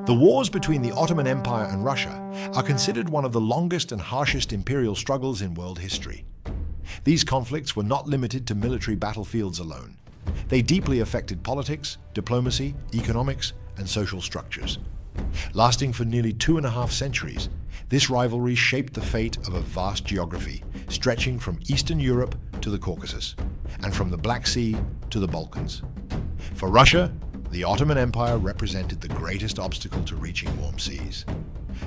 The wars between the Ottoman Empire and Russia are considered one of the longest and harshest imperial struggles in world history. These conflicts were not limited to military battlefields alone. They deeply affected politics, diplomacy, economics, and social structures. Lasting for nearly 2.5 centuries, this rivalry shaped the fate of a vast geography, stretching from Eastern Europe to the Caucasus, and from the Black Sea to the Balkans. For Russia, the Ottoman Empire represented the greatest obstacle to reaching warm seas.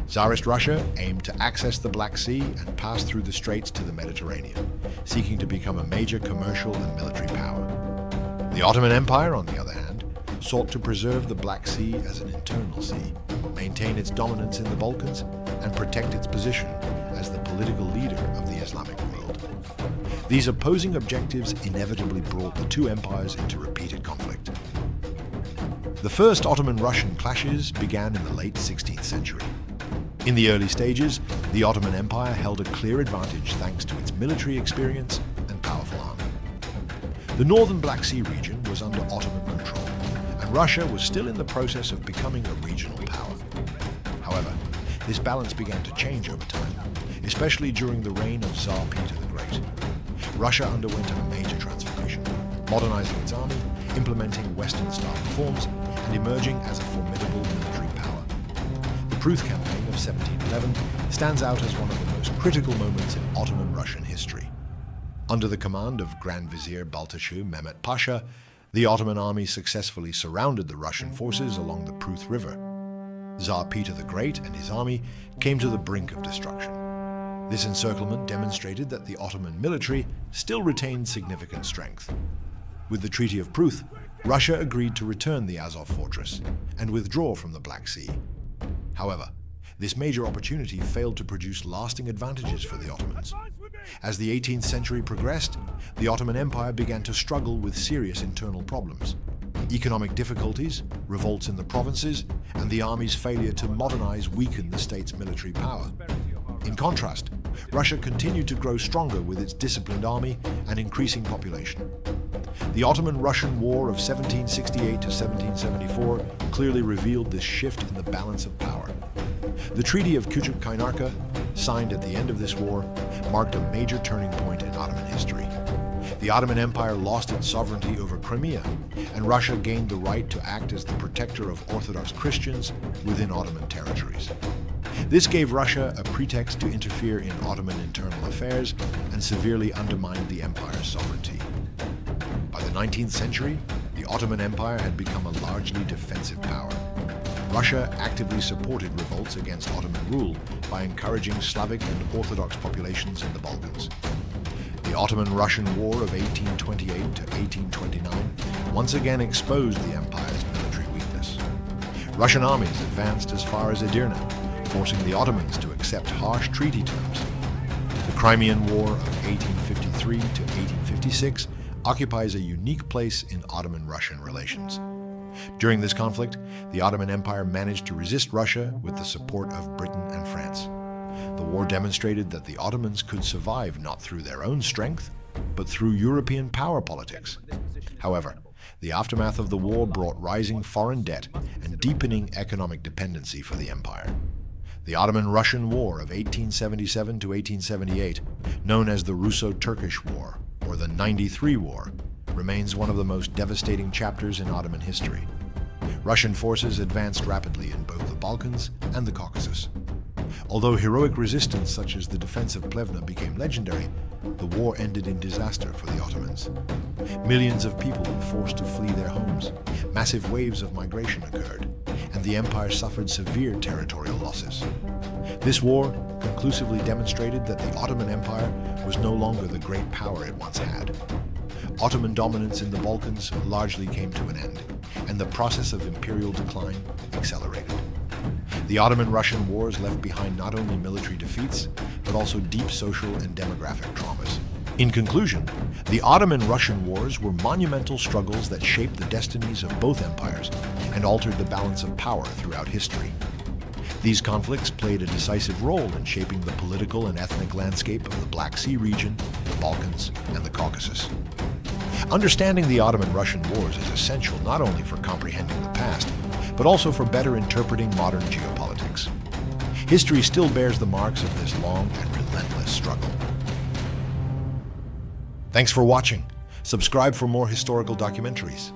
Tsarist Russia aimed to access the Black Sea and pass through the straits to the Mediterranean, seeking to become a major commercial and military power. The Ottoman Empire, on the other hand, sought to preserve the Black Sea as an internal sea, maintain its dominance in the Balkans, and protect its position as the political leader of the Islamic world. These opposing objectives inevitably brought the two empires into repeated conflict. The first Ottoman-Russian clashes began in the late 16th century. In the early stages, the Ottoman Empire held a clear advantage thanks to its military experience and powerful army. The northern Black Sea region was under Ottoman control, and Russia was still in the process of becoming a regional power. However, this balance began to change over time, especially during the reign of Tsar Peter the Great. Russia underwent a major transformation, modernizing its army, implementing Western-style reforms, and emerging as a formidable military power. The Pruth Campaign of 1711 stands out as one of the most critical moments in Ottoman Russian history. Under the command of Grand Vizier Baltashu Mehmet Pasha, the Ottoman army successfully surrounded the Russian forces along the Pruth River. Tsar Peter the Great and his army came to the brink of destruction. This encirclement demonstrated that the Ottoman military still retained significant strength. With the Treaty of Pruth, Russia agreed to return the Azov fortress and withdraw from the Black Sea. However, this major opportunity failed to produce lasting advantages for the Ottomans. As the 18th century progressed, the Ottoman Empire began to struggle with serious internal problems. Economic difficulties, revolts in the provinces, and the army's failure to modernize weakened the state's military power. In contrast, Russia continued to grow stronger with its disciplined army and increasing population. The Ottoman-Russian War of 1768 to 1774 clearly revealed this shift in the balance of power. The Treaty of Küçük Kaynarca, signed at the end of this war, marked a major turning point in Ottoman history. The Ottoman Empire lost its sovereignty over Crimea, and Russia gained the right to act as the protector of Orthodox Christians within Ottoman territories. This gave Russia a pretext to interfere in Ottoman internal affairs and severely undermined the empire's sovereignty. By the 19th century, the Ottoman Empire had become a largely defensive power. Russia actively supported revolts against Ottoman rule by encouraging Slavic and Orthodox populations in the Balkans. The Ottoman-Russian War of 1828 to 1829 once again exposed the empire's military weakness. Russian armies advanced as far as Edirne, forcing the Ottomans to accept harsh treaty terms. The Crimean War of 1853 to 1856 occupies a unique place in Ottoman-Russian relations. During this conflict, the Ottoman Empire managed to resist Russia with the support of Britain and France. The war demonstrated that the Ottomans could survive not through their own strength, but through European power politics. However, the aftermath of the war brought rising foreign debt and deepening economic dependency for the empire. The Ottoman-Russian War of 1877 to 1878, known as the Russo-Turkish War, or the 93 War, remains one of the most devastating chapters in Ottoman history. Russian forces advanced rapidly in both the Balkans and the Caucasus. Although heroic resistance such as the defense of Plevna became legendary, the war ended in disaster for the Ottomans. Millions of people were forced to flee their homes, massive waves of migration occurred, and the empire suffered severe territorial losses. This war conclusively demonstrated that the Ottoman Empire was no longer the great power it once had. Ottoman dominance in the Balkans largely came to an end, and the process of imperial decline accelerated. The Ottoman-Russian wars left behind not only military defeats, but also deep social and demographic traumas. In conclusion, the Ottoman-Russian wars were monumental struggles that shaped the destinies of both empires and altered the balance of power throughout history. These conflicts played a decisive role in shaping the political and ethnic landscape of the Black Sea region, the Balkans, and the Caucasus. Understanding the Ottoman-Russian wars is essential not only for comprehending the past, but also for better interpreting modern geopolitics. History still bears the marks of this long and relentless struggle. Thanks for watching. Subscribe for more historical documentaries.